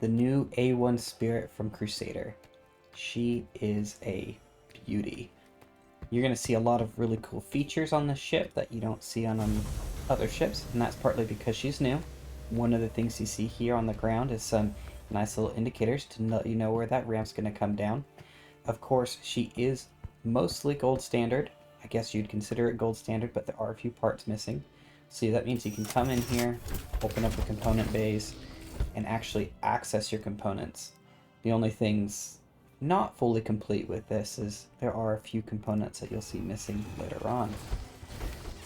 the new A1 Spirit from Crusader. She is a beauty. You're going to see a lot of really cool features on this ship that you don't see on other ships, and that's partly because she's new. One of the things you see here on the ground is some nice little indicators to let you know where that ramp's going to come down. Of course, she is mostly gold standard. I guess you'd consider it gold standard, but there are a few parts missing. So that means you can come in here, open up the component bays, and actually access your components. The only things not fully complete with this is there are a few components that you'll see missing later on.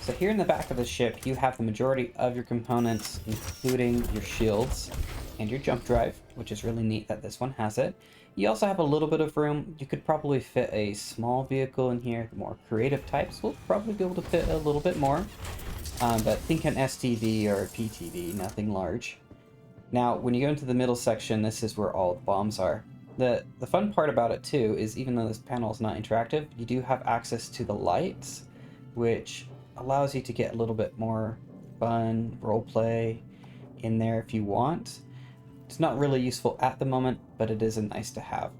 So here in the back of the ship, you have the majority of your components, including your shields and your jump drive, which is really neat that this one has it. You also have a little bit of room. You could probably fit a small vehicle in here. The more creative types will probably be able to fit a little bit more. But think an STV or a PTV, nothing large. Now, when you go into the middle section, this is where all the bombs are. The fun part about it too is even though this panel is not interactive, you do have access to the lights, which allows you to get a little bit more fun roleplay in there if you want. It's not really useful at the moment, but it is a nice to have.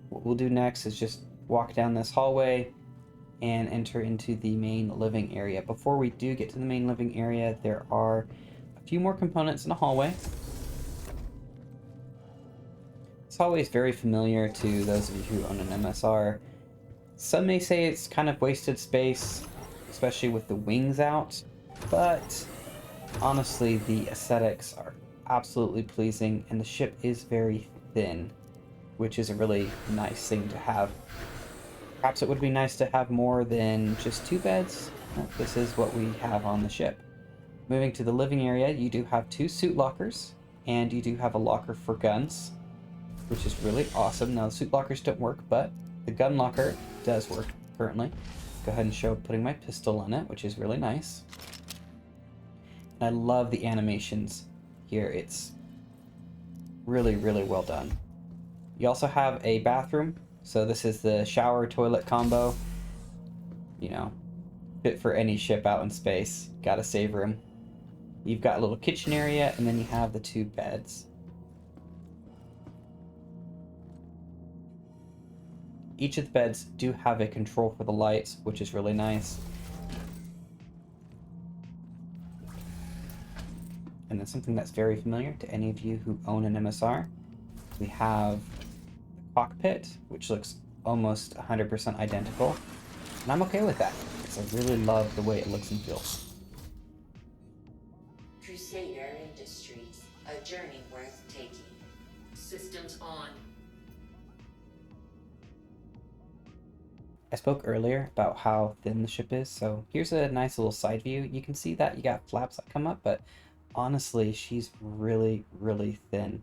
What we'll do next is just walk down this hallway and enter into the main living area. Before we do get to the main living area, there are a few more components in the hallway. This hallway is very familiar to those of you who own an MSR. Some may say it's kind of wasted space, especially with the wings out, but honestly, the aesthetics are absolutely pleasing, and the ship is very thin, which is a really nice thing to have. Perhaps it would be nice to have more than just 2 beds. This is what we have on the ship. Moving to the living area, you do have 2 suit lockers, and you do have a locker for guns, which is really awesome. Now, the suit lockers don't work, but the gun locker does work currently. Go ahead and show putting my pistol in it, which is really nice. And I love the animations here. It's really, really well done. You also have a bathroom. So this is the shower toilet combo. You know, fit for any ship out in space. Gotta save room. You've got a little kitchen area, and then you have the 2 beds. Each of the beds do have a control for the lights, which is really nice. And then something that's very familiar to any of you who own an MSR, we have the cockpit, which looks almost 100% identical. And I'm okay with that, because I really love the way it looks and feels. Crusader Industries, a journey worth taking. Systems on. I spoke earlier about how thin the ship is, so here's a nice little side view. You can see that you got flaps that come up, but honestly, she's really, really thin,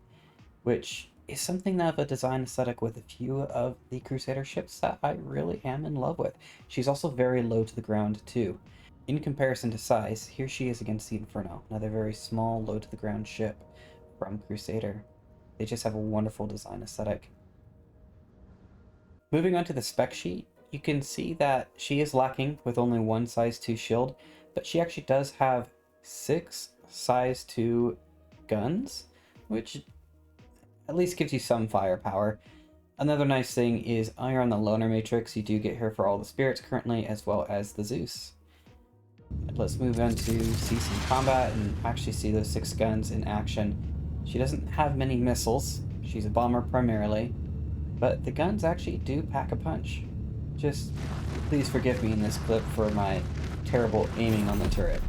which is something of a design aesthetic with a few of the Crusader ships that I really am in love with. She's also very low to the ground too. In comparison to size, here she is against the Inferno, another very small, low to the ground ship from Crusader. They just have a wonderful design aesthetic. Moving on to the spec sheet, you can see that she is lacking with only 1 size 2 shield, but she actually does have 6 size 2 guns, which at least gives you some firepower. Another nice thing is you're on the Loaner matrix. You do get here for all the spirits currently, as well as the Zeus. Let's move on to see some combat and actually see those 6 guns in action. She doesn't have many missiles. She's a bomber primarily, but the guns actually do pack a punch. Just please forgive me in this clip for my terrible aiming on the turret.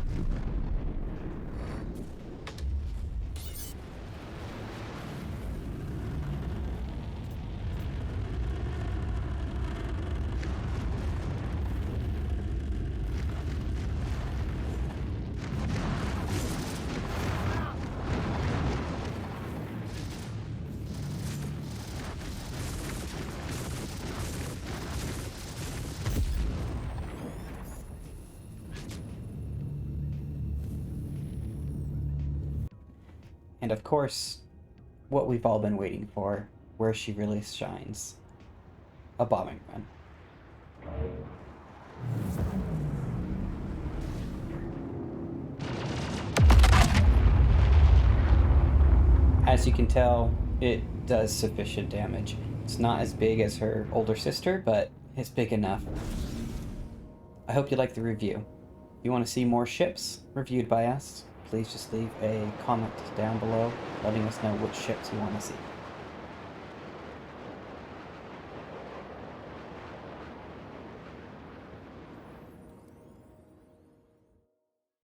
And of course, what we've all been waiting for, where she really shines. A bombing run. As you can tell, it does sufficient damage. It's not as big as her older sister, but it's big enough. I hope you liked the review. If you want to see more ships reviewed by us, please just leave a comment down below letting us know which ships you want to see.